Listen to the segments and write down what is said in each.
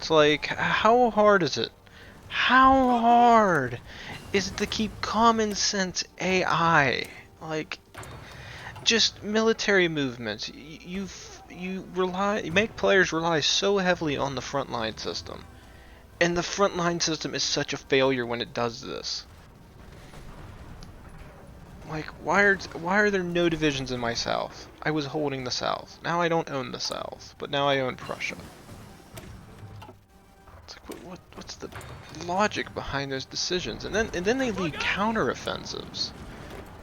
It's like, how hard is it? How hard is it to keep common sense AI? Like, just military movements. You make players rely so heavily on the frontline system, and the frontline system is such a failure when it does this. Like, why are there no divisions in my south? I was holding the south. Now I don't own the south, but now I own Prussia. It's like, what's the logic behind those decisions? And then they lead counteroffensives.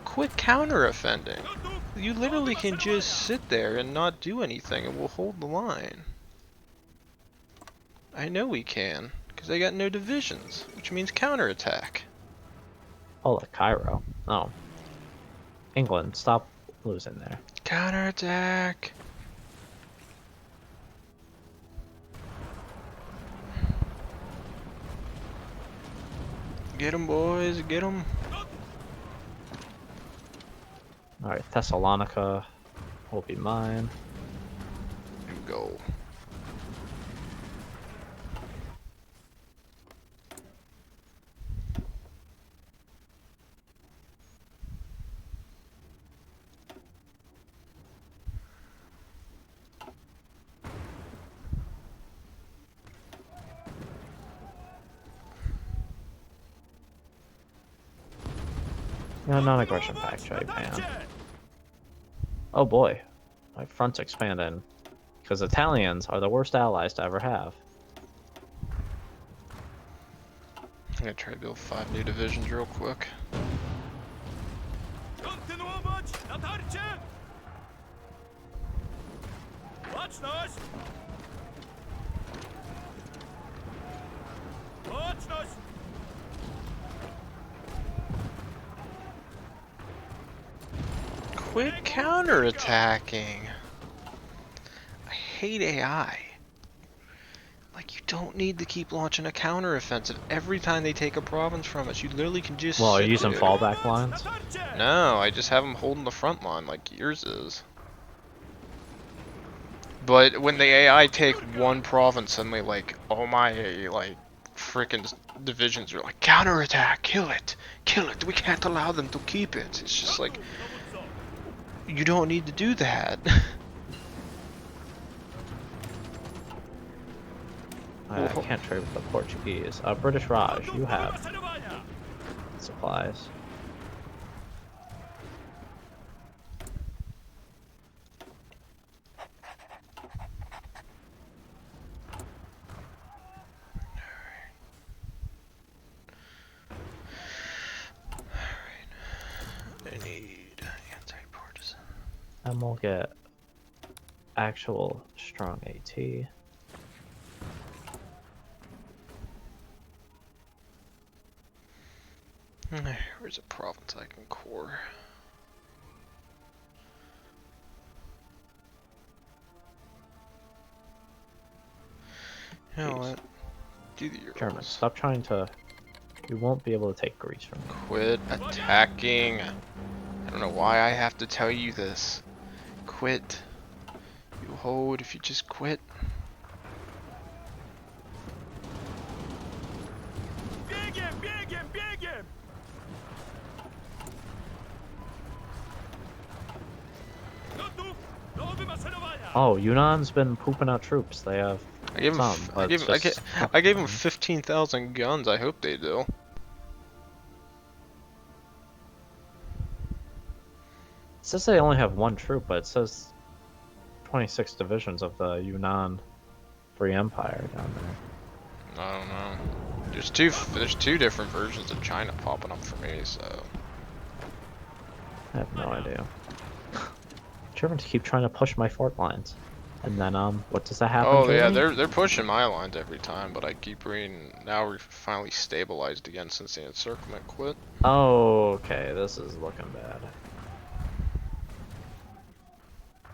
Quit counter-offending. You literally can just sit there and not do anything and we'll hold the line. I know we can, because they got no divisions, which means counterattack. Oh, like Cairo. Oh. England, stop losing there. Counterattack! Get 'em, boys, get 'em. Alright, Thessalonica will be mine. Here we go. No, non-aggression pact, Japan. Oh boy, my front's expanding. Because Italians are the worst allies to ever have. I'm gonna try to build 5 new divisions real quick. Quit counterattacking. I hate AI. Like, you don't need to keep launching a counteroffensive every time they take a province from us. You literally can just Well, are sit you using there. fallback lines? No, I just have them holding the front line like yours is. But when the AI take one province and they like, oh my, like, frickin' divisions are like, counterattack, kill it, we can't allow them to keep it. It's just like, you don't need to do that. I can't trade with the Portuguese. British Raj, you have supplies. I need anti-partisan. And we'll get actual strong AT. Where's a province I can core? You know what? Do the Urals. Germans, stop trying to... You won't be able to take Greece from me. Quit attacking. I don't know why I have to tell you this. Quit. You hold if you just quit. Oh, Yunnan's been pooping out troops. They have I gave him. some, but I gave him 15,000 guns. I hope they do. It says they only have one troop, but it says 26 divisions of the Yunnan Free Empire down there. I don't know. There's two different versions of China popping up for me, so. I have no idea. Germans keep trying to push my fort lines. And then, what does that happen? Oh yeah, Germany? they're pushing my lines every time, but I keep reading. Now we're finally stabilized again since the encirclement quit. Oh, okay, this is looking bad.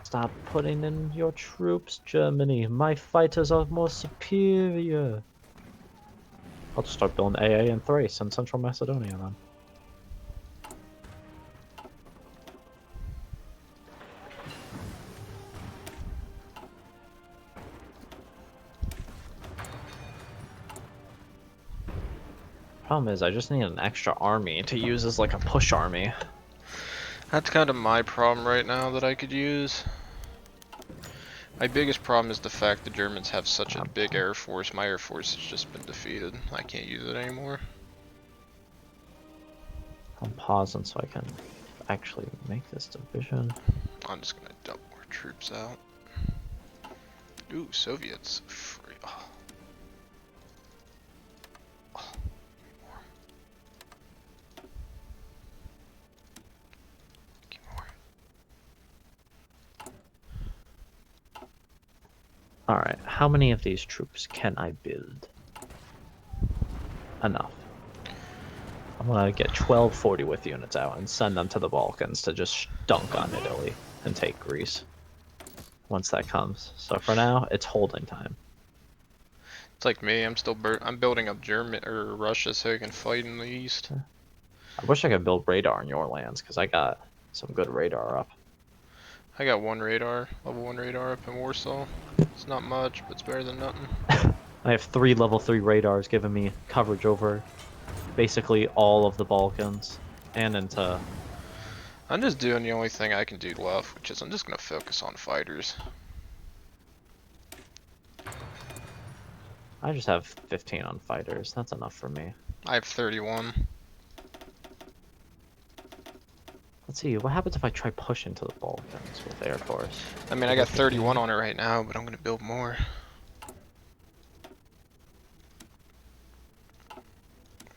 Stop putting in your troops, Germany. My fighters are more superior. I'll just start building AA in Thrace and Central Macedonia then. Problem is, I just need an extra army to use as like a push army. That's kind of my problem right now that I could use. My biggest problem is the fact the Germans have such a big air force. My air force has just been defeated. I can't use it anymore. I'm pausing so I can actually make this division. I'm just gonna dump more troops out. Ooh, Soviets. Free. Oh. Oh. More. Get more. Alright, how many of these troops can I build? Enough. I'm gonna get 12 40 with units out and send them to the Balkans to just dunk on Italy and take Greece. Once that comes. So for now, it's holding time. It's like me. I'm building up German or Russia so I can fight in the east. I wish I could build radar in your lands because I got some good radar up. I got one radar, level 1 radar up in Warsaw. It's not much, but it's better than nothing. I have 3 level 3 radars giving me coverage over basically all of the Balkans and into... I'm just doing the only thing I can do left, which is I'm just gonna focus on fighters. I just have 15 on fighters. That's enough for me. I have 31. Let's see, what happens if I try pushing to the Balkans with Air Force? I mean, I got 31 on it right now, but I'm gonna build more.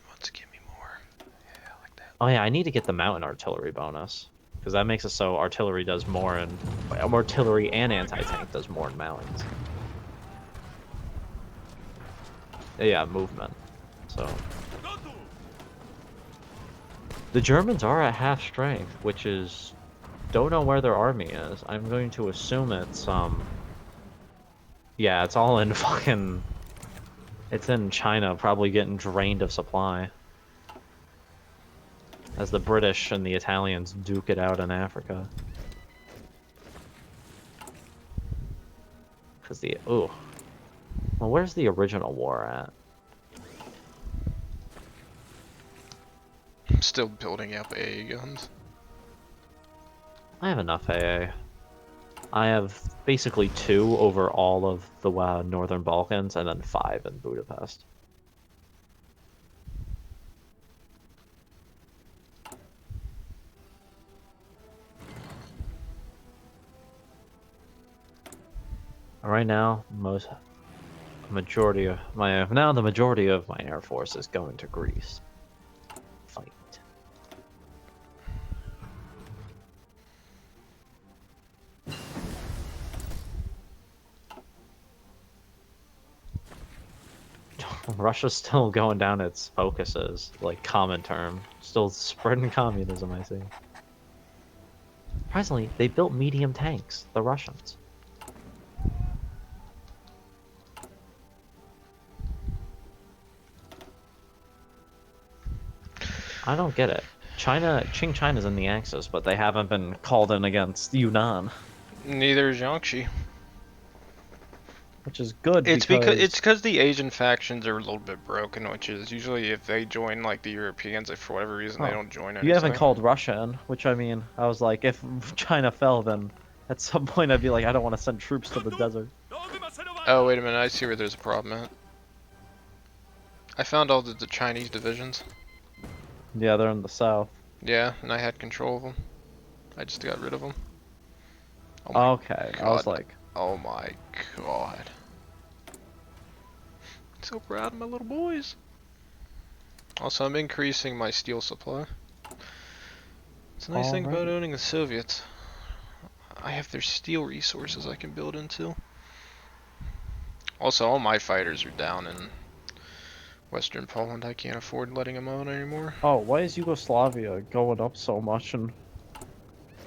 Let's give me more. Yeah, I like that. Oh yeah, I need to get the mountain artillery bonus. Because that makes it so artillery does more and... Artillery and anti-tank does more in mountains. Yeah, movement. So... The Germans are at half strength, which is... Don't know where their army is. I'm going to assume it's, yeah, it's all in fucking... It's in China, probably getting drained of supply. As the British and the Italians duke it out in Africa. Because the... Ooh. Well, where's the original war at? I'm still building up AA guns. I have enough AA. I have basically 2 over all of the Northern Balkans, and then 5 in Budapest. Right now, the majority of my Air Force is going to Greece. Fight. Russia's still going down its focuses, like common term. Still spreading communism, I see. Surprisingly, they built medium tanks, the Russians. I don't get it. Qing China's in the Axis, but they haven't been called in against Yunnan. Neither is Jiangxi. Which is good It's because the Asian factions are a little bit broken, which is usually if they join like the Europeans, if for whatever reason they don't join anything. You haven't called Russia in, which I mean, I was like, if China fell, then at some point I'd be like, I don't want to send troops to the desert. Oh, wait a minute, I see where there's a problem at. I found all the Chinese divisions. Yeah, they're in the south. Yeah, and I had control of them. I just got rid of them. Oh okay, God. I was like... Oh my god. So proud of my little boys. Also, I'm increasing my steel supply. It's a nice thing about owning the Soviets. I have their steel resources I can build into. Also, all my fighters are down in Western Poland. I can't afford letting them out anymore. Oh, why is Yugoslavia going up so much? And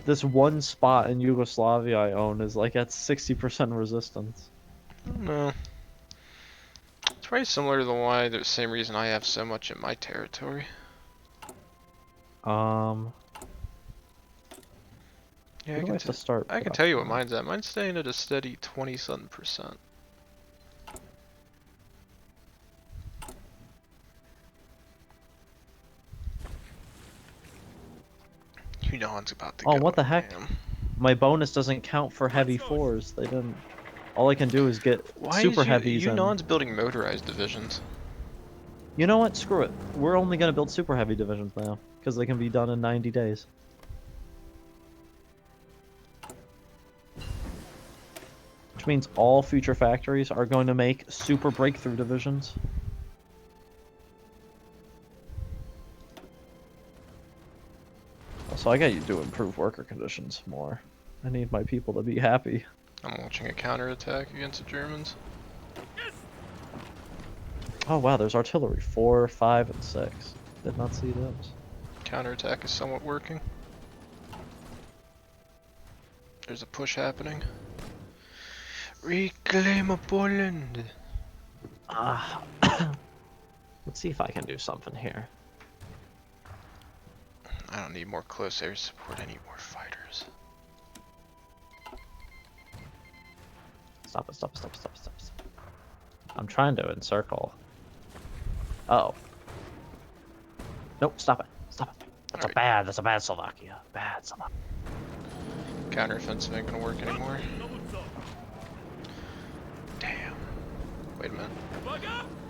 this one spot in Yugoslavia I own is like at 60% resistance. I don't know. It's probably similar to the same reason I have so much in my territory. Yeah, I can tell you what mine's at. Mine's staying at a steady 20-something%. Yunan's about to Oh, go. what the heck? Damn. My bonus doesn't count for heavy fours. They didn't. All I can do is get Why super is heavies and. Yunan's building motorized divisions? You know what? Screw it. We're only gonna build super heavy divisions now because they can be done in 90 days. Which means all future factories are going to make super breakthrough divisions. So I got you to improve worker conditions more. I need my people to be happy. I'm launching a counterattack against the Germans. Oh wow, there's artillery. 4, 5, and 6. Did not see those. Counterattack is somewhat working. There's a push happening. Reclaim Poland! Let's see if I can do something here. I don't need more close air support, I need more fighters. Stop it, stop it, stop it, stop it, stop it. Stop it. I'm trying to encircle. Oh. Nope, stop it. Stop it. That's a bad Slovakia. Bad Slovakia. Counteroffensive ain't gonna work anymore. Damn. Wait a minute.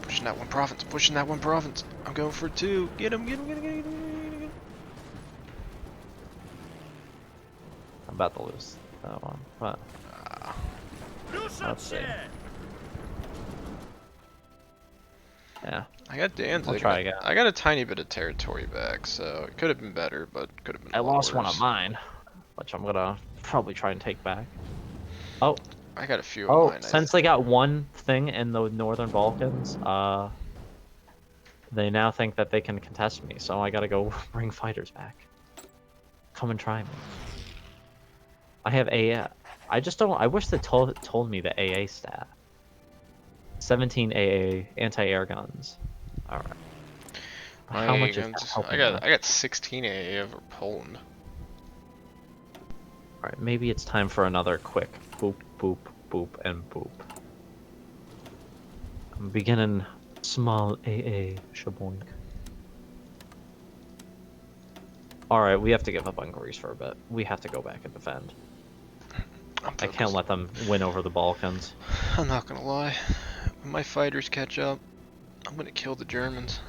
Pushing that one province, pushing that one province. I'm going for 2. Get him, get him, get him, get him, get him, get him. I'm about to lose that one, but let's see. Yeah. I got Danzig. I'll try again. I got a tiny bit of territory back, so it could have been better, but could have been. I lost worse. one of mine, which I'm gonna probably try and take back. Oh. I got a few Oh, of mine. since they got one thing in the Northern Balkans, they now think that they can contest me, so I gotta go bring fighters back. Come and try me. I have AA. I just don't. I wish they told me the AA stat. 17 AA anti-air guns. All right. How much is that helping I got 16 AA over Poland. All right, maybe it's time for another quick boop, boop, boop, and boop. I'm beginning small AA shaboink. All right, we have to give up on Greece for a bit. We have to go back and defend. I can't let them win over the Balkans. I'm not gonna lie. When my fighters catch up, I'm gonna kill the Germans.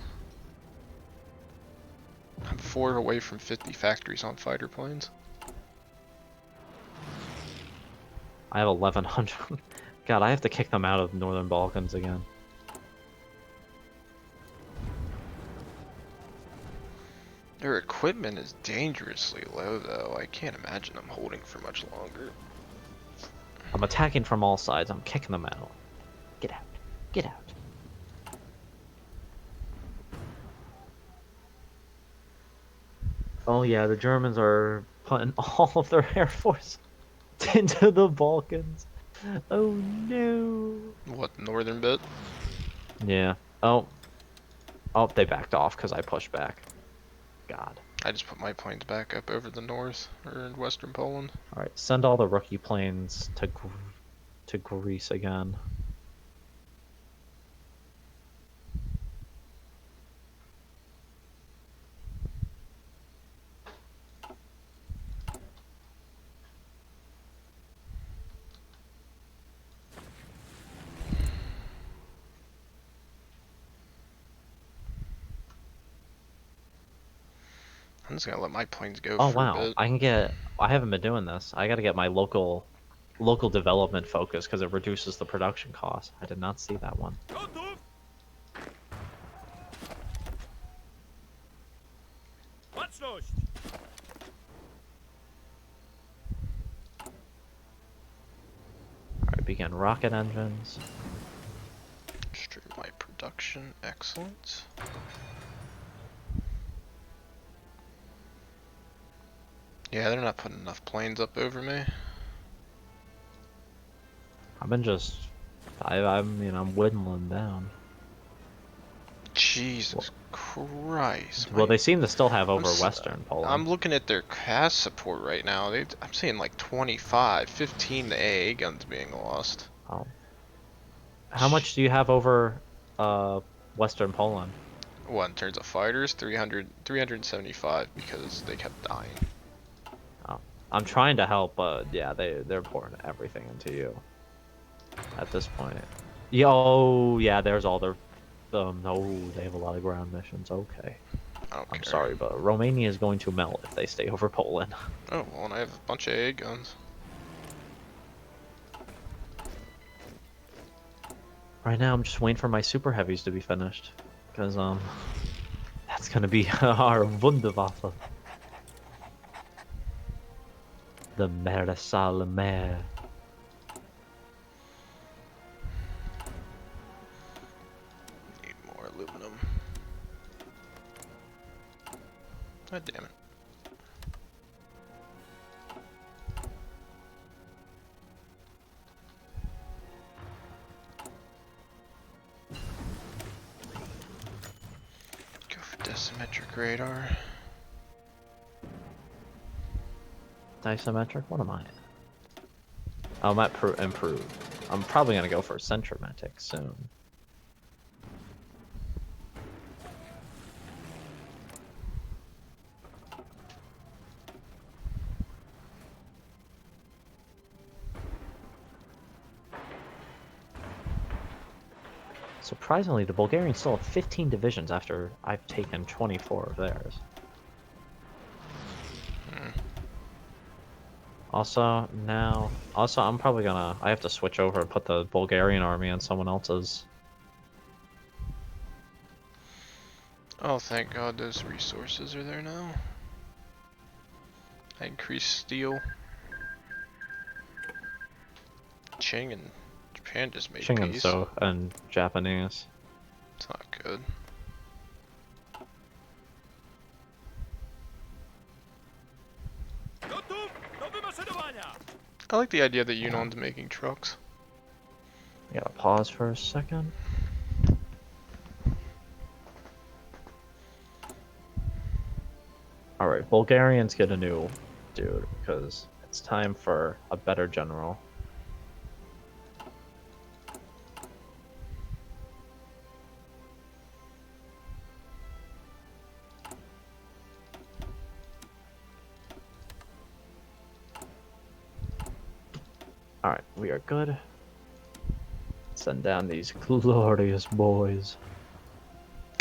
I'm 4 away from 50 factories on fighter planes. I have 1,100. God, I have to kick them out of the Northern Balkans again. Their equipment is dangerously low, though. I can't imagine them holding for much longer. I'm attacking from all sides. I'm kicking them out. Get out. Get out. Oh yeah, the Germans are putting all of their air force into the Balkans. Oh no. What, northern bit? Yeah. Oh. Oh, they backed off because I pushed back. God. I just put my planes back up over the north, or in western Poland. Alright, send all the rookie planes to Greece again. I'm just gonna let my planes go Oh for a wow, bit. I haven't been doing this. I gotta get my local development focus because it reduces the production cost. I did not see that one. Alright, begin rocket engines. Stream my production, excellent. Yeah, they're not putting enough planes up over me. I've been just, I'm whittling down. Jesus Christ. Well, they seem to still have over Western Poland. I'm looking at their CAS support right now. I'm seeing like 25, 15 AA guns being lost. Oh. How much do you have over Western Poland? What, in terms of fighters? 375 because they kept dying. I'm trying to help, but yeah, they're pouring everything into you at this point. Yo, yeah, there's all their. No, they have a lot of ground missions. Okay, I don't I'm care. sorry, but Romania is going to melt if they stay over Poland. Oh, well, and I have a bunch of A guns. Right now, I'm just waiting for my super heavies to be finished, because that's gonna be our Wunderwaffe. The Meresal Mer. Need more aluminum. God damn it. Go for decimetric radar. Disometric? What am I? Oh, I'm at improved. I'm probably gonna go for centrometric soon. Surprisingly, the Bulgarians still have 15 divisions after I've taken 24 of theirs. Also, I'm probably gonna, I have to switch over and put the Bulgarian army on someone else's. Oh, thank God those resources are there now. I increased steel. Qing and Japan just made peace. Shingenso and Japanese. It's not good. I like the idea that Yunan's making trucks. I gotta pause for a second. Alright, Bulgarians get a new dude, because it's time for a better general. Alright, we are good. Send down these glorious boys.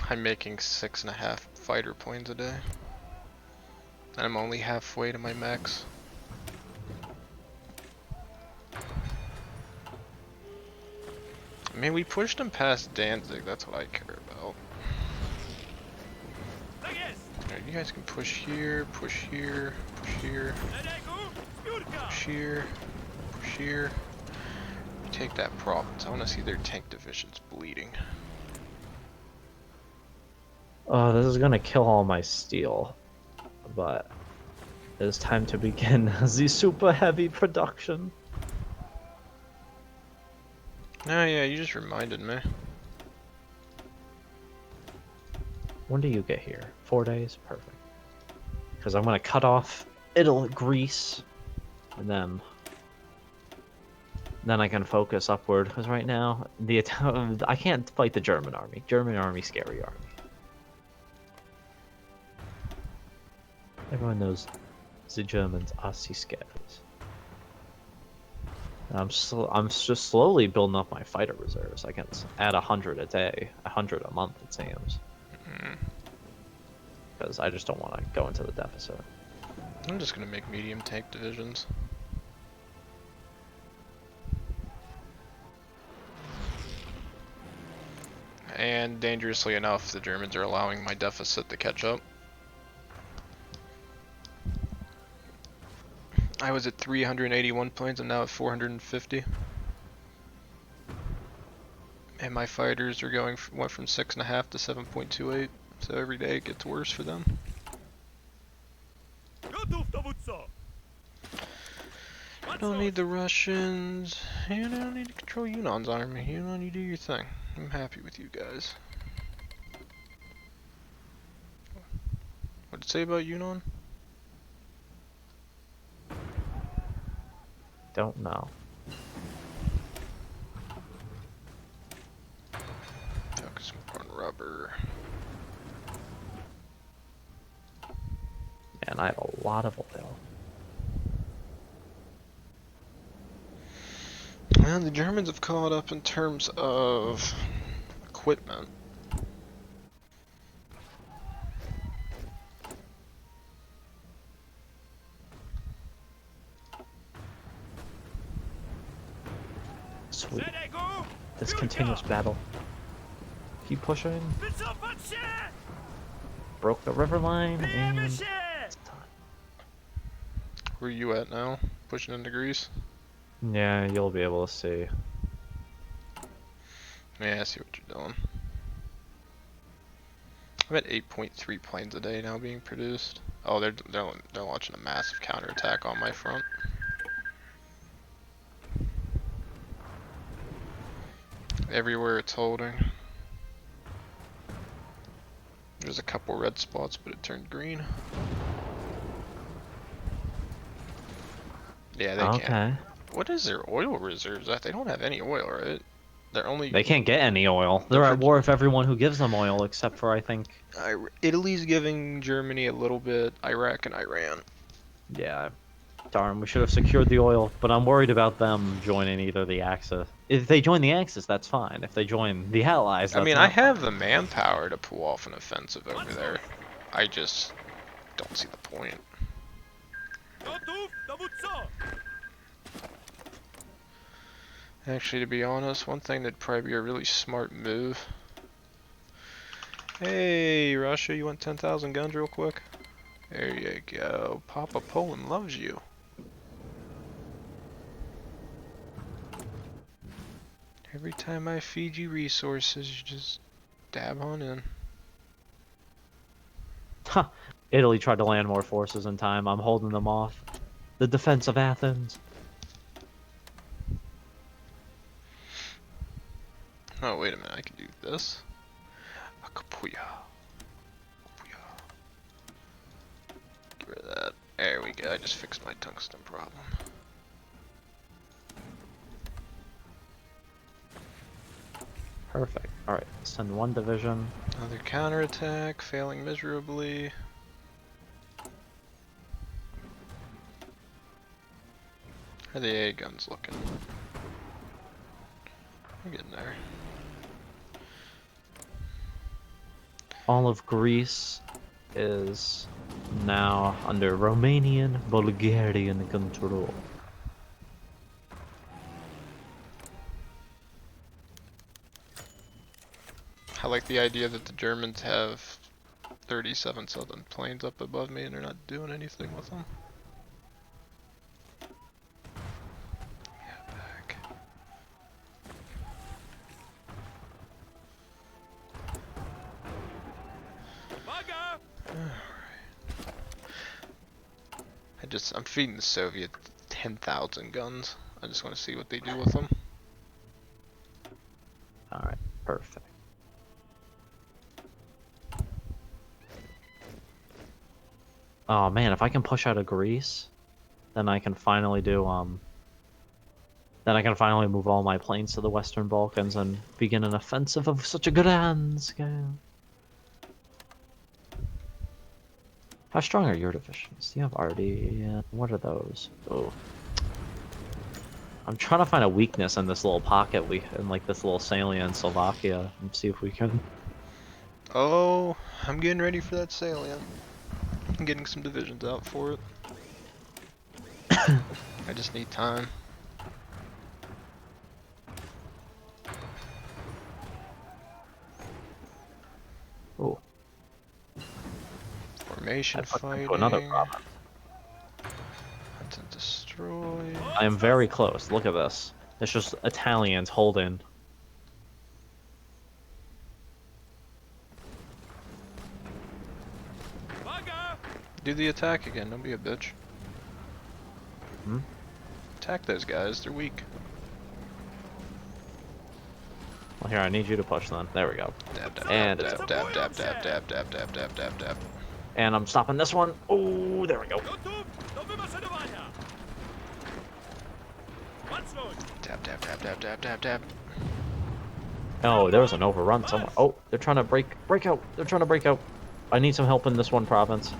I'm making 6.5 fighter planes a day. And I'm only halfway to my max. I mean, we pushed them past Danzig, that's what I care about. Alright, you guys can push here, push here, push here, push here, push here. Take that province. I want to see their tank divisions bleeding. Oh, this is gonna kill all my steel. But it is time to begin the super heavy production. Oh yeah, you just reminded me. When do you get here? 4 days? Perfect. Because I'm gonna cut off Italy, Greece, and then I can focus upward. Because right now, I can't fight the German army. German army, scary army. Everyone knows the Germans are scary. I'm just slowly building up my fighter reserves. I can add 100 a day, 100 a month it seems. Because I just don't want to go into the deficit. I'm just gonna make medium tank divisions. And dangerously enough, the Germans are allowing my deficit to catch up. I was at 381 planes, I'm now at 450. And my fighters are went from 6.5 to 7.28, so every day it gets worse for them. You don't need the Russians. You don't need to control Yunan's army. Yunan, you do your thing. I'm happy with you guys. What'd it say about Yunnan? Don't know. Focus more on rubber. Man, I have a lot of oil. Well, the Germans have caught up in terms of equipment. Sweet. This continuous battle. Keep pushing. Broke the river line and it's time. Where you at now? Pushing into Greece? Yeah, you'll be able to see. Yeah, I see what you're doing. I'm at 8.3 planes a day now being produced. Oh, they're launching a massive counterattack on my front. Everywhere it's holding. There's a couple red spots, but it turned green. Yeah, they can't. What is their oil reserves at? They don't have any oil, right? They're only. They can't get any oil. They're at war with everyone who gives them oil, except for, I think... Italy's giving Germany a little bit, Iraq and Iran. Yeah. Darn, we should have secured the oil, but I'm worried about them joining either the Axis. If they join the Axis, that's fine. If they join the Allies, that's I mean, not I have fine. the manpower to pull off an offensive over there. I just don't see the point. Actually, to be honest, one thing that'd probably be a really smart move. Hey, Russia, you want 10,000 guns real quick? There you go. Papa Poland loves you. Every time I feed you resources, you just dab on in. Huh. Italy tried to land more forces in time. I'm holding them off. The defense of Athens. Oh, wait a minute, I can do this. Akapuya. Get rid of that. There we go, I just fixed my tungsten problem. Perfect. Alright, send one division. Another counterattack, failing miserably. How are the AA guns looking? We're getting there. All of Greece is now under Romanian, Bulgarian control. I like the idea that the Germans have 37 southern planes up above me and they're not doing anything with them. Yeah, back. I'm feeding the Soviets 10,000 guns. I just want to see what they do with them. Alright, perfect. Oh man, if I can push out of Greece, then I can finally do, then I can finally move all my planes to the Western Balkans and begin an offensive of such a grand scale. How strong are your divisions? You have RD, yeah. What are those? Oh. I'm trying to find a weakness in this little pocket in like this little salient in Slovakia and see if we can... Oh, I'm getting ready for that salient. I'm getting some divisions out for it. I just need time. Oh. Formation fighting. Another problem. To destroy. I am very close. Look at this. It's just Italians holding. Do the attack again. Don't be a bitch. Hmm? Attack those guys. They're weak. Well, here, I need you to push then. There we go. Dab, dab, And dab, it's dab, dab, dab, dab, dab, dab, dab, dab, dab, dab. And I'm stopping this one. Oh, there we go. Dab, dab, dab, dab, dab, dab, dab. Oh, there was an overrun somewhere. Oh, they're trying to break out. They're trying to break out. I need some help in this one province.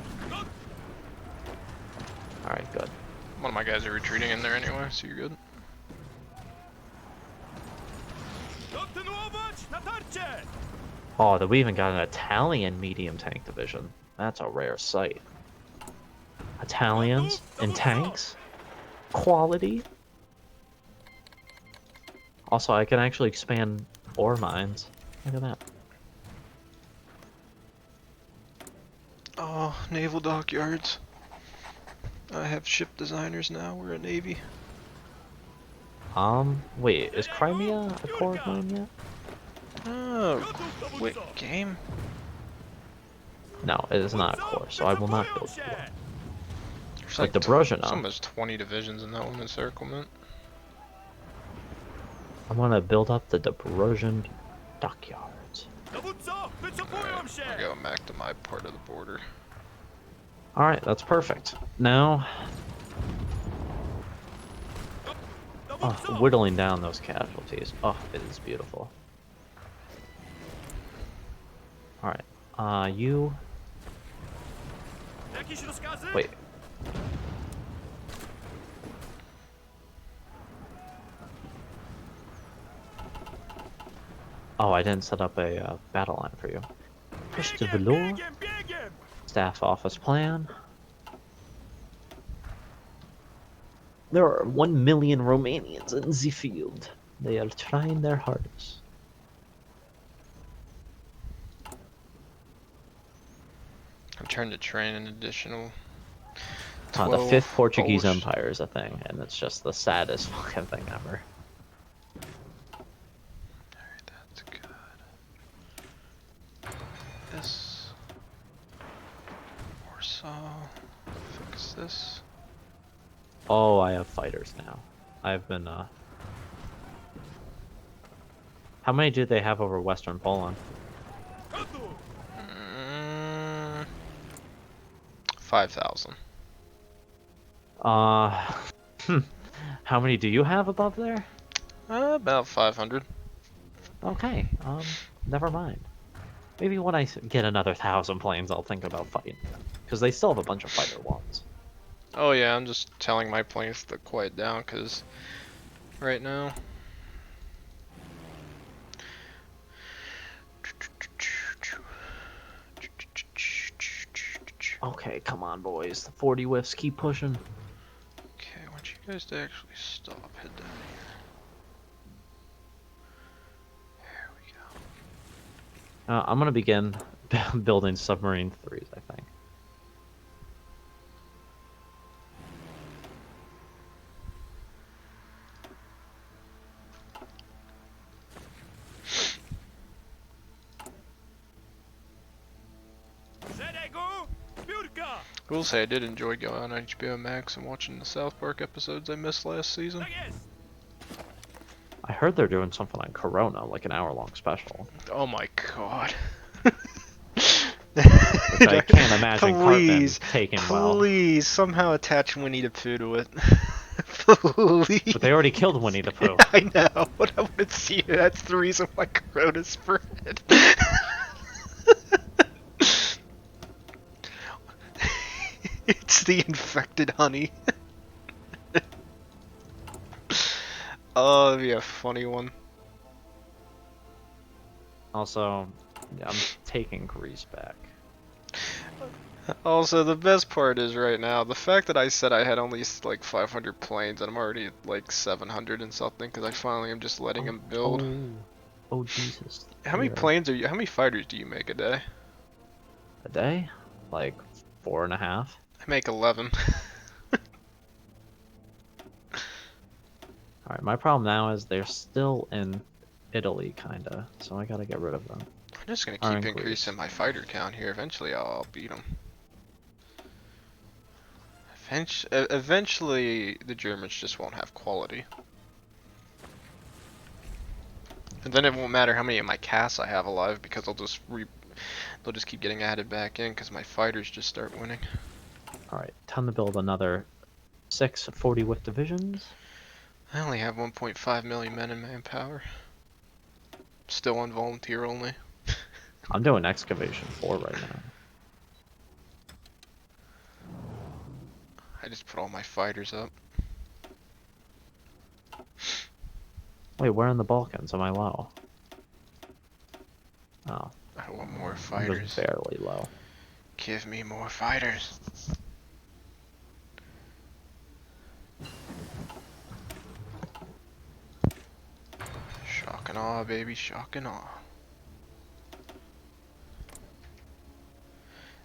Alright, good. One of my guys are retreating in there anyway, so you're good. Oh, we even got an Italian medium tank division. That's a rare sight. Italians in tanks? Quality? Also, I can actually expand ore mines. Look at that. Oh, naval dockyards. I have ship designers now. We're a navy. Wait, is Crimea a core of mine yet? Oh, quick game. No, it is not a core, so I will not build you one. There's But like Dobrozhina, almost 20 divisions in that one encirclement. I'm gonna build up the Dobrozhin dockyards. Alright, we're going back to my part of the border. Alright, that's perfect. Now, whittling down those casualties. Oh, it is beautiful. Alright, you... Wait. Oh, I didn't set up a battle line for you. Push to velour. Staff office plan. There are 1 million Romanians in the field. They are trying their hardest. I'm trying to train an additional The 12 Fifth Portuguese Polish. Empire is a thing, and it's just the saddest fucking thing ever. Alright, that's good. This. Warsaw. Fix this. Oh, I have fighters now. I've been, How many do they have over Western Poland? 5,000. How many do you have above there? About 500. Okay, never mind. Maybe when I get another 1,000 planes, I'll think about fighting them. Because they still have a bunch of fighter ones. Oh yeah, I'm just telling my planes to quiet down, because right now... Okay, come on, boys. The 40 whiffs, keep pushing. Okay, I want you guys to actually stop. Head down here. There we go. I'm gonna begin building submarine 3s, I think. I will say I did enjoy going on HBO Max and watching the South Park episodes I missed last season. I heard they're doing something on Corona, like an hour-long special. Oh my god. Which I can't imagine Cartman taking well. Please, somehow attach Winnie the Pooh to it. Please. But they already killed Winnie the Pooh. I know, but I want to see it. That's the reason why Corona spread. It's the infected honey. Oh, that'd be a funny one. Also, yeah, I'm taking Greece back. Also, the best part is right now, the fact that I said I had only like 500 planes and I'm already at like 700 and something because I finally am just letting him build. Oh Jesus. How many planes are you, how many fighters do you make a day? A day? Like 4.5? I make 11. Alright, my problem now is they're still in Italy, kinda, so I gotta get rid of them. I'm just gonna keep increasing my fighter count here. Eventually I'll beat them. Eventually the Germans just won't have quality. And then it won't matter how many of my casts I have alive because they'll just keep getting added back in because my fighters just start winning. Alright, time to build another 6 40 whiff divisions. I only have 1.5 million men in manpower. Still on volunteer only. I'm doing excavation 4 right now. I just put all my fighters up. Wait, where in the Balkans am I low? Oh, I want more I'm just fighters. barely low. Give me more fighters. Shock and awe, baby, shock and awe.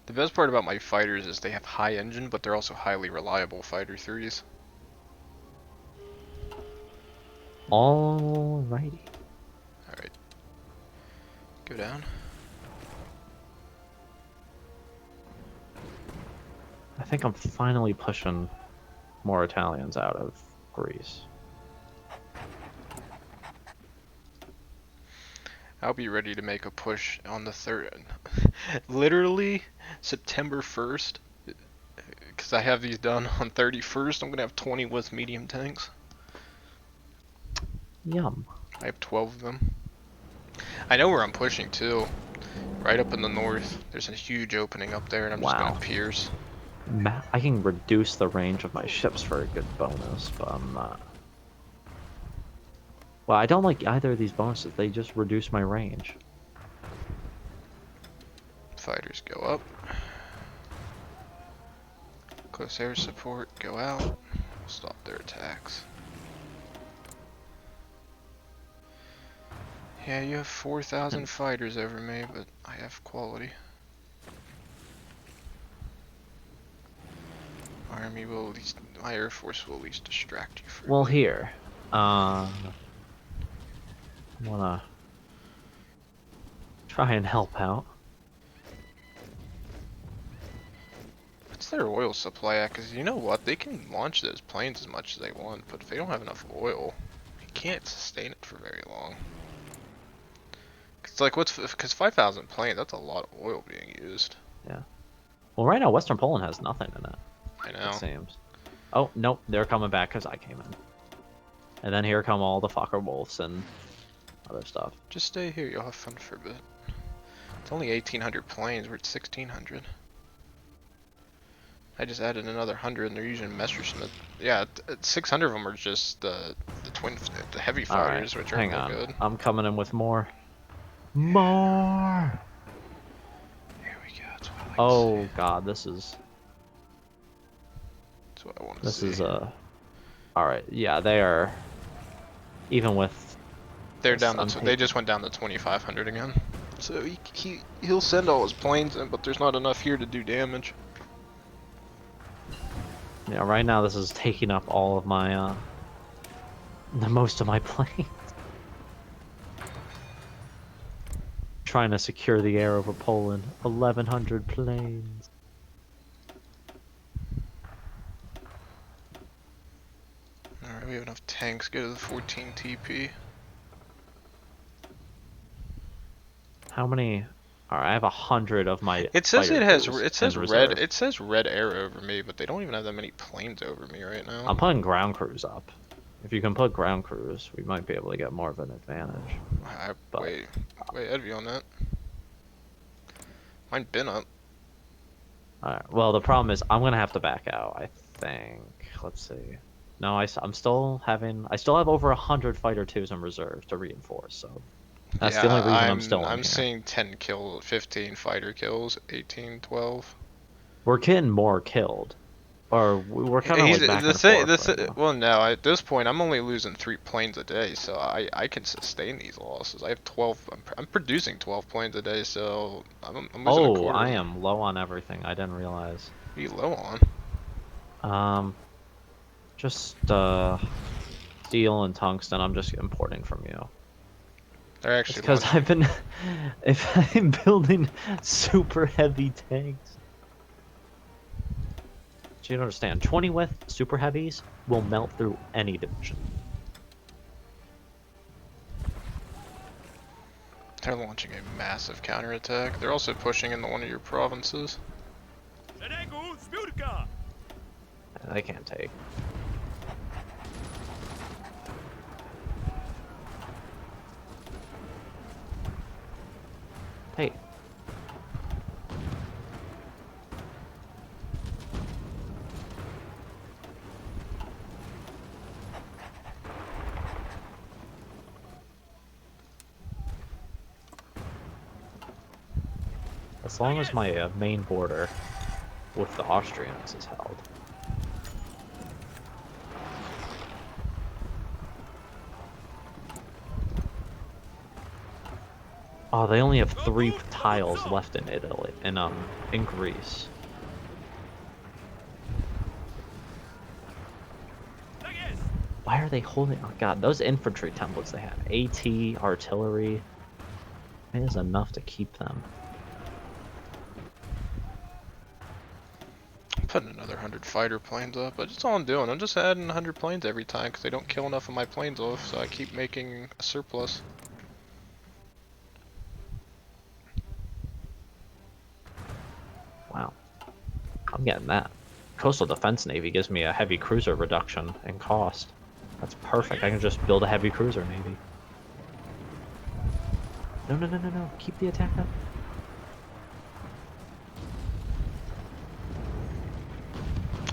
The best part about my fighters is they have high engine, but they're also highly reliable fighter 3s. Alrighty. Alright. Go down. I think I'm finally pushing more Italians out of Greece. I'll be ready to make a push on the 3rd. Literally, September 1st. Because I have these done on 31st. I'm going to have 20 with medium tanks. Yum. I have 12 of them. I know where I'm pushing too. Right up in the north. There's a huge opening up there, and I'm just Wow. going to pierce. I can reduce the range of my ships for a good bonus, but I'm not. Well, I don't like either of these bonuses. They just reduce my range. Fighters go up. Close air support, go out. Stop their attacks. Yeah, you have 4,000 fighters over me, but I have quality. Army will at least, my Air Force will at least distract you for Well, a bit. here. I wanna try and help out. What's their oil supply at? Because you know what? They can launch those planes as much as they want, but if they don't have enough oil, you can't sustain it for very long. It's like, because 5,000 planes, that's a lot of oil being used. Yeah. Well, right now, Western Poland has nothing in it. I It know. seems. Oh, nope. They're coming back because I came in. And then here come all the fucker wolves and other stuff. Just stay here, you'll have fun for a bit. It's only 1,800 planes, we're at 1,600. I just added another 100 and they're using Messerschmitt. Yeah, 600 of them are just the heavy fighters, which aren't Hang that on. good. I'm coming in with more. More! Here we go, that's what I like Oh, to see. God, this is... That's what I want to see. This is, Alright, yeah, they are... Even with... They're this, down to, they just went down to 2,500 again. So he'll send all his planes in, but there's not enough here to do damage. Yeah, right now this is taking up all of my, most of my planes. Trying to secure the air over Poland. 1,100 planes. Alright, we have enough tanks. Go to the 14 TP. How many? Alright, I have 100 of my. It says fighter it has. crews It says in red. reserve. It says red air over me, but they don't even have that many planes over me right now. I'm putting ground crews up. If you can put ground crews, we might be able to get more of an advantage. But, Wait, Edvy on that. Mine been up. Alright, well, the problem is I'm gonna have to back out, I think. Let's see. No, I'm still having. I still have over 100 fighter twos in reserve to reinforce, so. That's Yeah, the only reason I'm still in I'm here. seeing 10 kills, 15 fighter kills, 18, 12. We're getting more killed. Or we're kind of like back The and thing, forth right now. well, no, at this point, I'm only losing 3 planes a day, so I can sustain these losses. I have 12, I'm producing 12 planes a day, so I'm losing a quarter. I am low on everything. I didn't realize. What are you low on? Just, steel and tungsten I'm just importing from you. They're It's actually because I've been, if I'm building super heavy tanks. So you don't understand, 20 with super heavies will melt through any division. They're launching a massive counterattack. They're also pushing into one of your provinces. They can't take. Hey. as long as my main border with the Austrians is held. Oh, they only have 3 tiles left in Italy, in Greece. Why are they holding? Oh god, those infantry templates they have. AT, artillery. It is enough to keep them. I'm putting another 100 fighter planes up. That's all I'm doing. I'm just adding 100 planes every time because they don't kill enough of my planes off, so I keep making a surplus. Wow. I'm getting that. Coastal Defense Navy gives me a heavy cruiser reduction in cost. That's perfect. I can just build a heavy cruiser navy. No, no, no, no, no. Keep the attack up.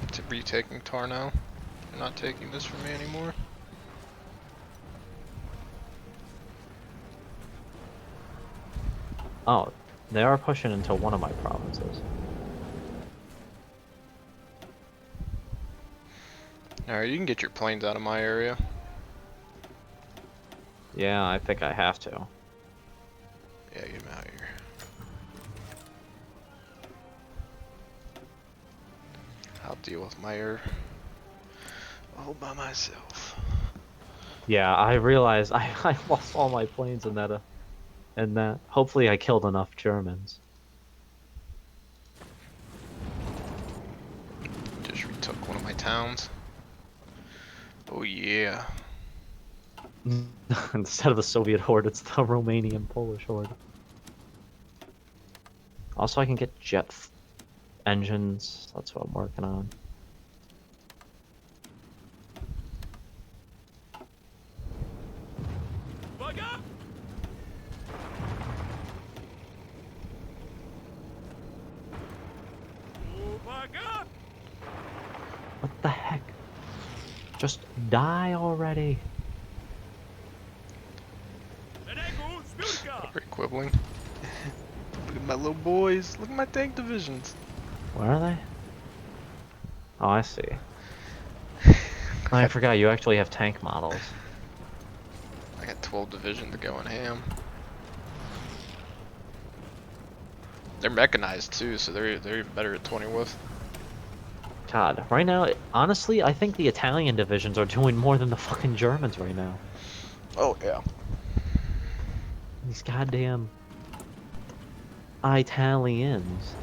It's retaking Tar now. You're not taking this from me anymore. Oh, they are pushing into one of my provinces. Alright, you can get your planes out of my area. Yeah, I think I have to. Yeah, get them out here. I'll deal with my air all by myself. Yeah, I realized I lost all my planes in that. Hopefully I killed enough Germans. Just retook one of my towns. Oh yeah. Instead of the Soviet horde, it's the Romanian Polish horde. Also, I can get jet engines. That's what I'm working on. What the heck? Just die already. Great quibbling. Look at my little boys. Look at my tank divisions. Where are they? Oh, I see. I forgot you actually have tank models. I got 12 divisions going ham. They're mechanized too, so they're even better at 20 with. God, right now, honestly, I think the Italian divisions are doing more than the fucking Germans right now. Oh yeah. These goddamn Italians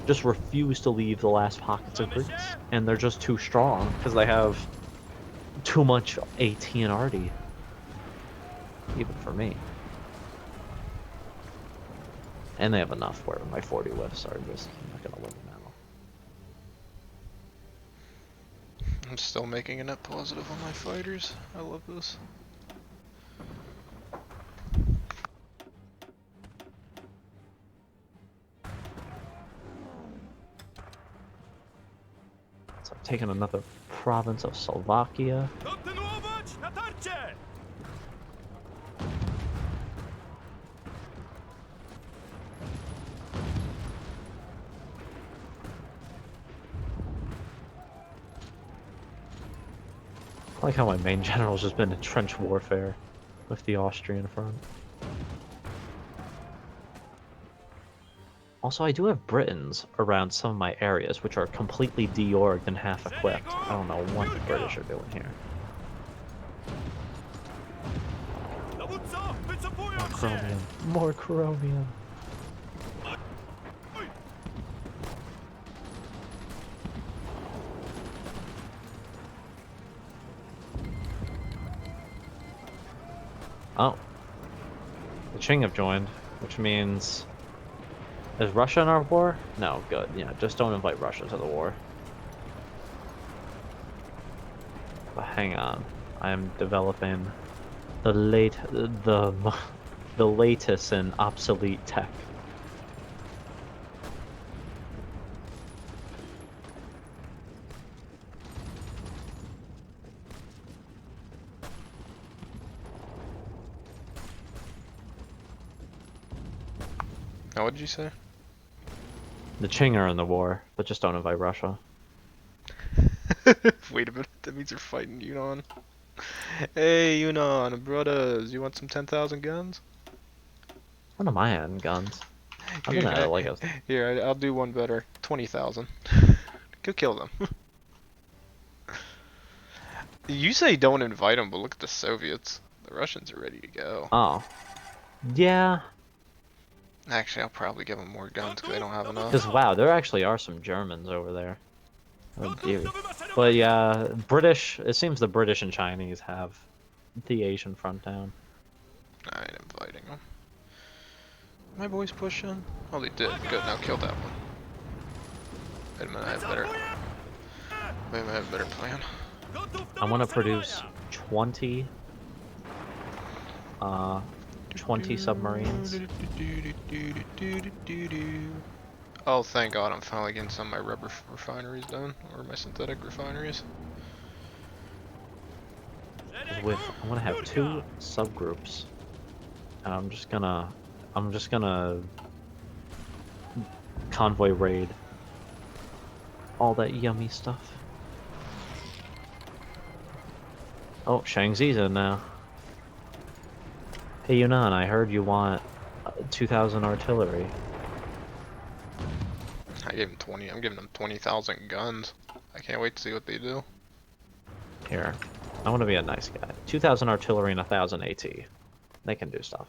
just refuse to leave the last pockets of Greece, and they're just too strong because they have too much AT and RD, even for me. And they have enough where my 40 whiffs are just not gonna win the battle. I'm still making a net positive on my fighters. I love this. So I've taken another province of Slovakia. I like how my main general's just been in trench warfare with the Austrian front. Also, I do have Britons around some of my areas, which are completely de-orged and half-equipped. I don't know what the British are doing here. More chromium. More chromium. Oh. The Qing have joined, which means... Is Russia in our war? No, good. Yeah, just don't invite Russia to the war. But hang on. I am developing the latest and obsolete tech. Now, what did you say? The Qing are in the war, but just don't invite Russia. Wait a minute, that means they're fighting Yunnan. Hey Yunnan, brothers, you want some 10,000 guns? What am I in guns? I'm in Here, like a. here, I'll do one better. 20,000. Go kill them. You say don't invite them, but look at the Soviets. The Russians are ready to go. Oh. Yeah. Actually, I'll probably give them more guns because they don't have enough. Because, wow, there actually are some Germans over there. Oh, dear. But yeah, British, it seems the British and Chinese have the Asian front down. I ain't inviting them. My boys pushing? Oh, they did. Good, now kill that one. Wait a minute, I have better. Wait a minute, I have a better plan. I want to produce 20 submarines. Oh, thank God, I'm finally getting some of my rubber refineries done, or my synthetic refineries. I want to have 2 subgroups, and I'm just gonna convoy raid all that yummy stuff. Oh, Shang-Zi's in now. Hey Yunnan, I heard you want 2,000 artillery. I gave them 20. I'm giving them 20,000 guns. I can't wait to see what they do. Here, I want to be a nice guy. 2,000 artillery and 1,000 AT. They can do stuff.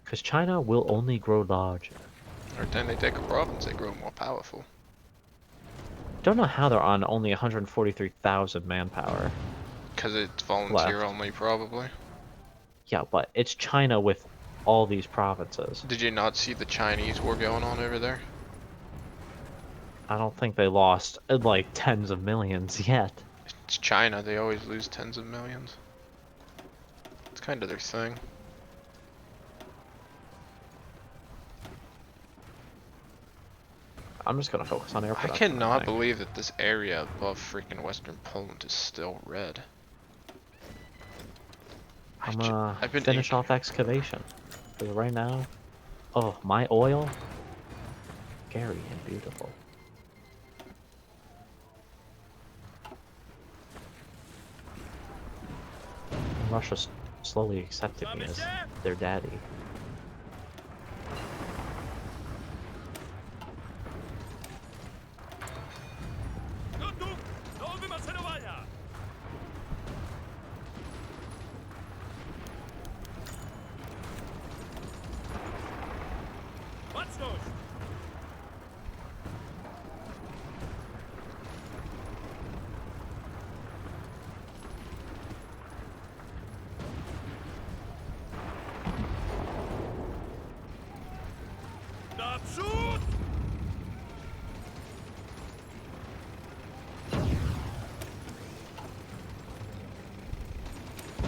Because China will only grow larger. Every time they take a province, they grow more powerful. Don't know how they're on only 143,000 manpower. Because it's volunteer only, probably. Yeah, but it's China with all these provinces. Did you not see the Chinese war going on over there? I don't think they lost like tens of millions yet. It's China, they always lose tens of millions. It's kind of their thing. I'm just gonna focus on air I production. cannot believe that this area above freaking Western Poland is still red. I'm gonna finish off excavation. Because right now, oh, my oil, scary and beautiful. Russia's slowly accepted me as their daddy.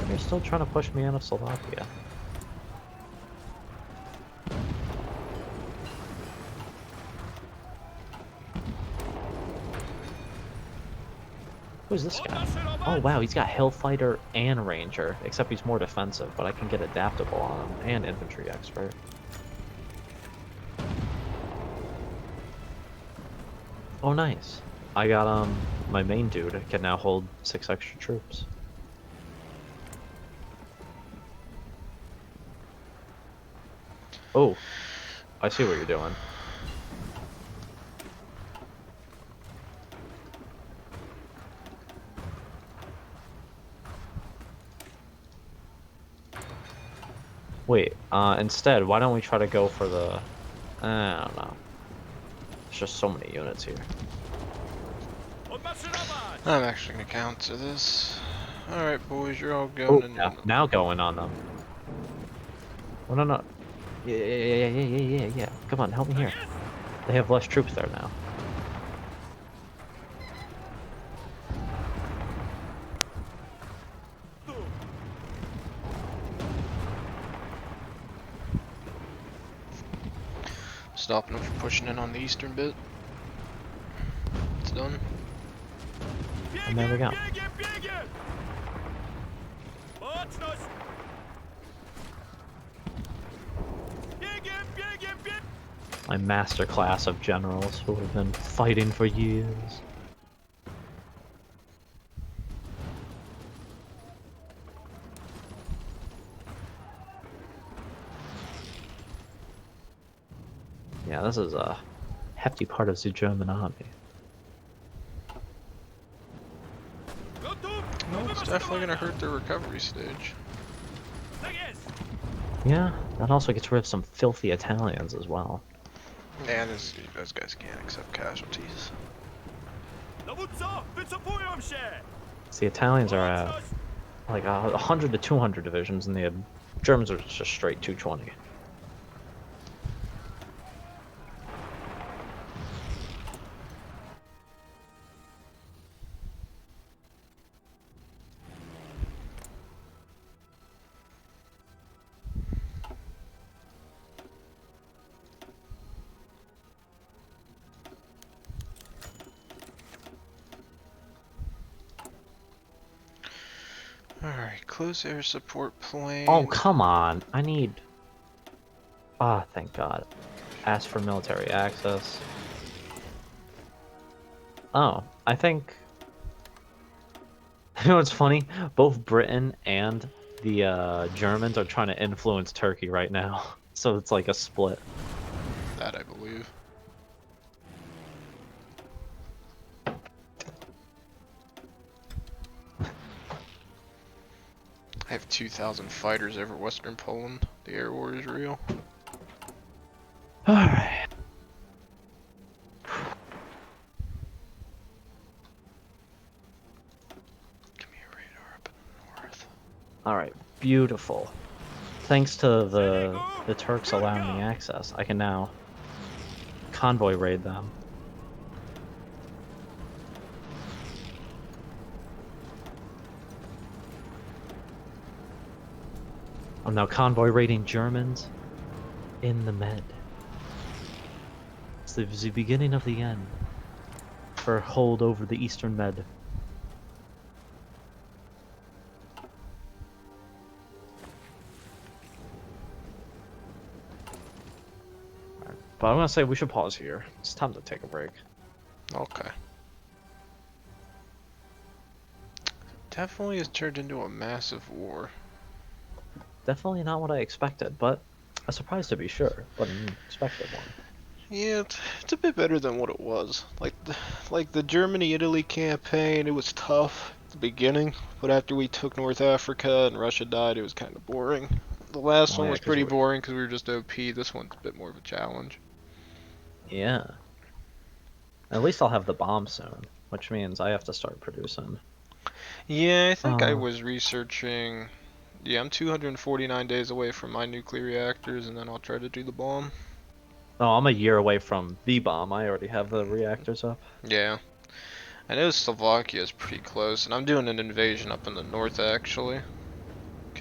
They're still trying to push me out of Slovakia. Who's this guy? Oh wow, he's got Hellfighter and Ranger, except he's more defensive, but I can get adaptable on him, and Infantry Expert. Oh nice. I got my main dude can now hold 6 extra troops. Oh, I see what you're doing. Wait, instead, why don't we try to go for the... I don't know. There's just so many units here. I'm actually gonna counter this. Alright boys, you're all going yeah, now going on them. Oh no. Yeah. Come on, help me here. They have less troops there now. Stopping them from pushing in on the eastern bit. It's done. And there we go. My master class of generals who have been fighting for years. Yeah, this is a hefty part of the German army. Well, it's definitely gonna hurt their recovery stage. Yeah, that also gets rid of some filthy Italians as well. And those guys can't accept casualties. So the Italians are at like 100 to 200 divisions, and the Germans are just straight 220. Alright, close air support plane. Oh, come on. I need... Ah, thank God. Ask for military access. Oh, I think... You know what's funny? Both Britain and the Germans are trying to influence Turkey right now. So it's like a split. That I believe. I have 2,000 fighters over Western Poland. The air war is real. Alright. Give me a radar up in the north. Alright, beautiful. Thanks to the Turks allowing me access, I can now convoy raid them. I'm now convoy raiding Germans in the Med. It's the beginning of the end for hold over the Eastern Med. Right. But I'm gonna say we should pause here. It's time to take a break. Okay. Definitely has turned into a massive war. Definitely not what I expected, but a surprise to be sure, but an expected one. Yeah, it's a bit better than what it was. Like the Germany-Italy campaign, it was tough at the beginning, but after we took North Africa and Russia died, it was kind of boring. The last Oh one yeah, was 'cause pretty boring because we were just OP. This one's a bit more of a challenge. yeah. At least I'll have the bomb soon, which means I have to start producing. Yeah, I think I was researching. Yeah, I'm 249 days away from my nuclear reactors, and then I'll try to do the bomb. Oh, I'm a year away from the bomb. I already have the reactors up. Yeah. I know Slovakia is pretty close, and I'm doing an invasion up in the north, actually.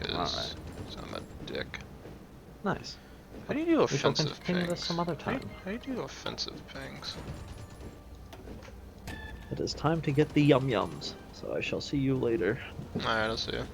Alright. Because I'm a dick. Nice. How do you do We shall offensive continue this pings? some other time. How do you do offensive pings? It is time to get the yum-yums, so I shall see you later. Alright, I'll see you.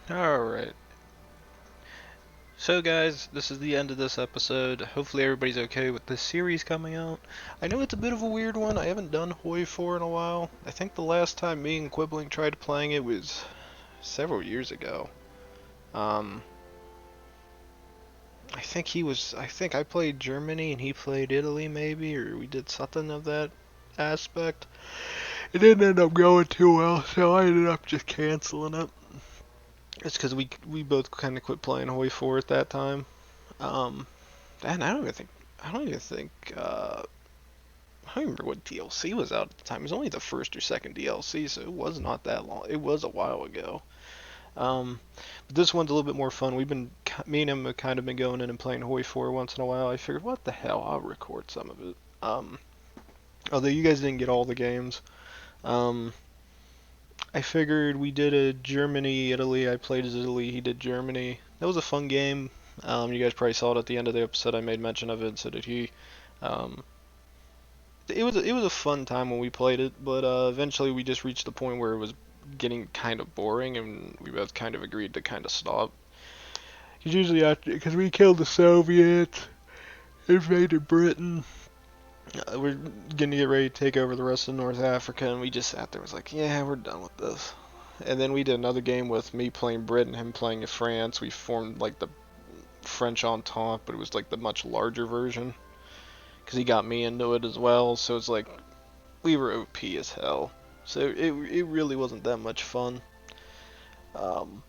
Alright. So guys, this is the end of this episode. Hopefully everybody's okay with this series coming out. I know it's a bit of a weird one. I haven't done Hoi 4 in a while. I think the last time me and Quibbling tried playing it was several years ago. Um, I think I played Germany and he played Italy maybe, or we did something of that aspect. It didn't end up going too well, so I ended up just canceling it. It's because we both kind of quit playing Hoi 4 at that time. Um, and I don't even think I don't remember what DLC was out at the time. It was only the first or second DLC, so it was not that long. It was a while ago. But this one's a little bit more fun. Me and him have kind of been going in and playing Hoi 4 once in a while. I figured, what the hell, I'll record some of it. Although you guys didn't get all the games. Um, I figured we did a Germany, Italy. I played as Italy, he did Germany. That was a fun game. You guys probably saw it at the end of the episode. I made mention of it, so did he. Um, it was a fun time when we played it, but eventually we just reached the point where it was getting kind of boring, and we both kind of agreed to kind of stop. Because usually after, because we killed the Soviets, invaded Britain, we're gonna get ready to take over the rest of North Africa, and we just sat there and was like, yeah, we're done with this. And then we did another game with me playing Britain, him playing France. We formed like the French Entente, but it was like the much larger version. Because he got me into it as well, so it's like we were OP as hell. So it really wasn't that much fun. Um,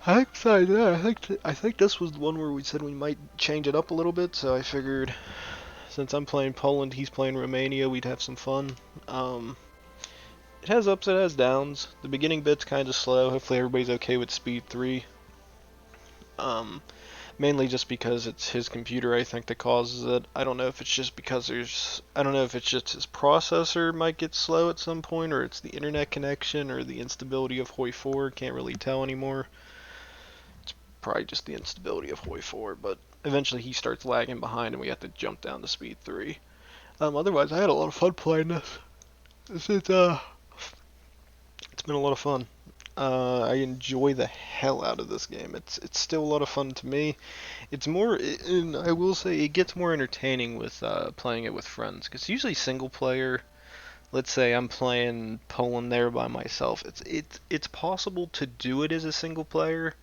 I think besides that, I think this was the one where we said we might change it up a little bit. So I figured since I'm playing Poland, he's playing Romania, we'd have some fun. It has ups, it has downs. The beginning bit's kind of slow. Hopefully everybody's okay with speed 3. Um, Mainly just because it's his computer, I think, that causes it. I don't know if it's just because I don't know if it's just his processor might get slow at some point, or it's the internet connection, or the instability of Hoi 4. Can't really tell anymore. It's probably just the instability of Hoi 4, but eventually he starts lagging behind, and we have to jump down to speed 3. Otherwise, I had a lot of fun playing this. It's been a lot of fun. I enjoy the hell out of this game. It's still a lot of fun to me. It's more, and I will say, it gets more entertaining with playing it with friends. Because usually single player, let's say I'm playing Poland there by myself. It's possible to do it as a single player,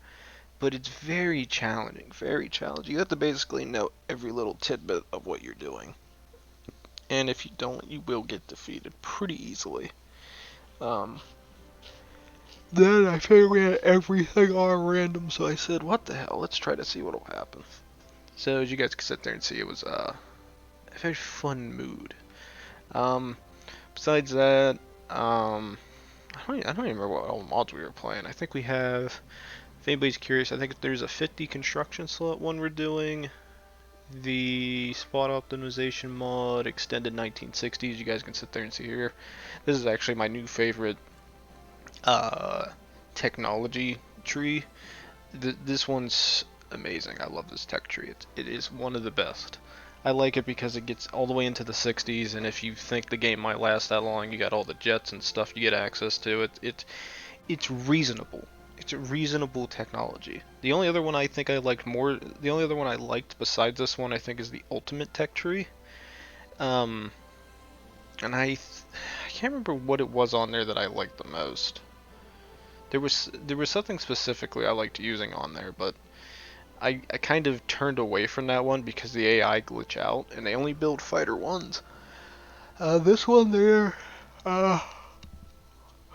but it's very challenging. Very challenging. You have to basically know every little tidbit of what you're doing. And if you don't, you will get defeated pretty easily. Um, Then I figured we had everything on random, so I said, what the hell, let's try to see what'll happen. So as you guys can sit there and see, it was a very fun mood. Um, Besides that, I don't even remember what all mods we were playing. I think we have, if anybody's curious, I think there's a 50 construction slot one we're doing. The spot optimization mod, extended 1960s, you guys can sit there and see here. This is actually my new favorite uh, technology tree. This one's amazing. I love this tech tree. It is one of the best. I like it because it gets all the way into the 60s, and if you think the game might last that long, you got all the jets and stuff you get access to. It's reasonable. It's a reasonable technology. The only other one I think I liked more, the only other one I liked besides this one, I think, is the ultimate tech tree. Um, and I can't remember what it was on there that I liked the most. There was something specifically I liked using on there, but I kind of turned away from that one because the AI glitch out, and they only build fighter ones. This one there,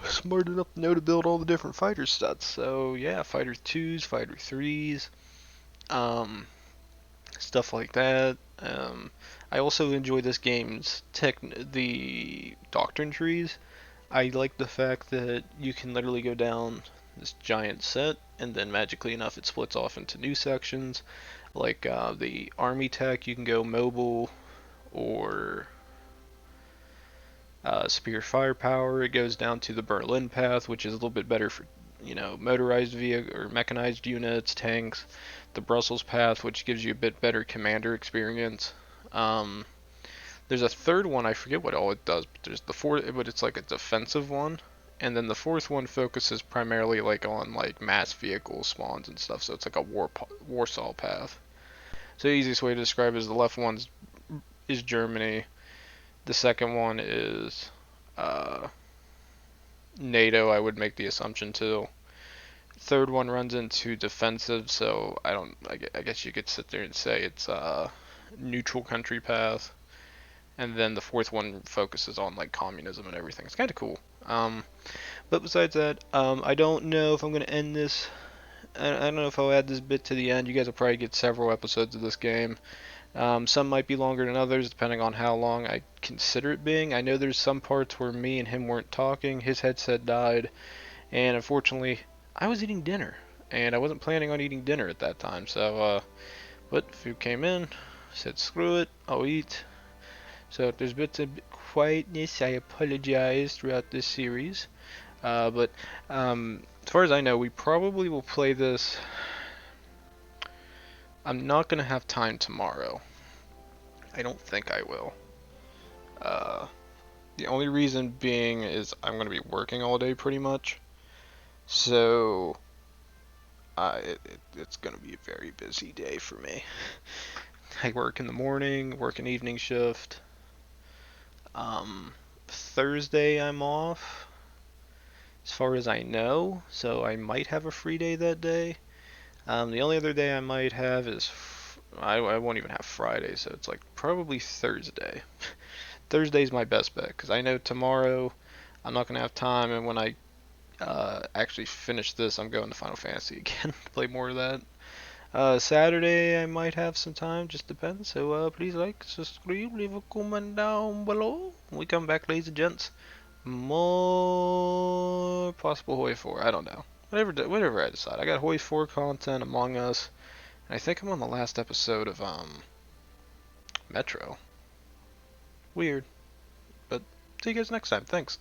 smart enough to know to build all the different fighter stats. So yeah, fighter twos, fighter threes, um, stuff like that. I also enjoy this game's the doctrine trees. I like the fact that you can literally go down this giant set, and then magically enough, it splits off into new sections. Like the army tech, you can go mobile or spear firepower. It goes down to the Berlin path, which is a little bit better for motorized vehicle or mechanized units, tanks. The Brussels path, which gives you a bit better commander experience. There's a third one, I forget what all it does, but there's the fourth, but it's like a defensive one, and then the fourth one focuses primarily like on like mass vehicle spawns and stuff. So it's like a Warsaw path. So the easiest way to describe it is the left one is Germany. The second one is uh, NATO. I would make the assumption too. Third one runs into defensive, so I don't. I guess you could sit there and say it's neutral country path. And then the fourth one focuses on like communism and everything. It's kind of cool. But besides that, I don't know if I'm gonna end this. I don't know if I'll add this bit to the end. You guys will probably get several episodes of this game. Some might be longer than others, depending on how long I consider it being. I know there's some parts where me and him weren't talking. His headset died, and unfortunately, I was eating dinner, and I wasn't planning on eating dinner at that time. So, but food came in. Said screw it, I'll eat. So if there's bits of quietness, I apologize throughout this series. But as far as I know, we probably will play this. I'm not gonna have time tomorrow. I don't think I will. Uh, the only reason being is I'm gonna be working all day pretty much. So it's gonna be a very busy day for me. I work in the morning, work an evening shift. Thursday I'm off, as far as I know, so I might have a free day that day. The only other day I might have is I won't even have Friday, so it's like probably Thursday. Thursday's my best bet because I know tomorrow I'm not gonna have time, and when I actually finish this, I'm going to Final Fantasy again to play more of that. Saturday I might have some time, just depends. So please like, subscribe, leave a comment down below. When we come back, ladies and gents, more possible Hoi 4. I don't know. Whatever I decide. I got Hoi 4 content, Among Us, and I think I'm on the last episode of Metro. Weird, but see you guys next time. Thanks.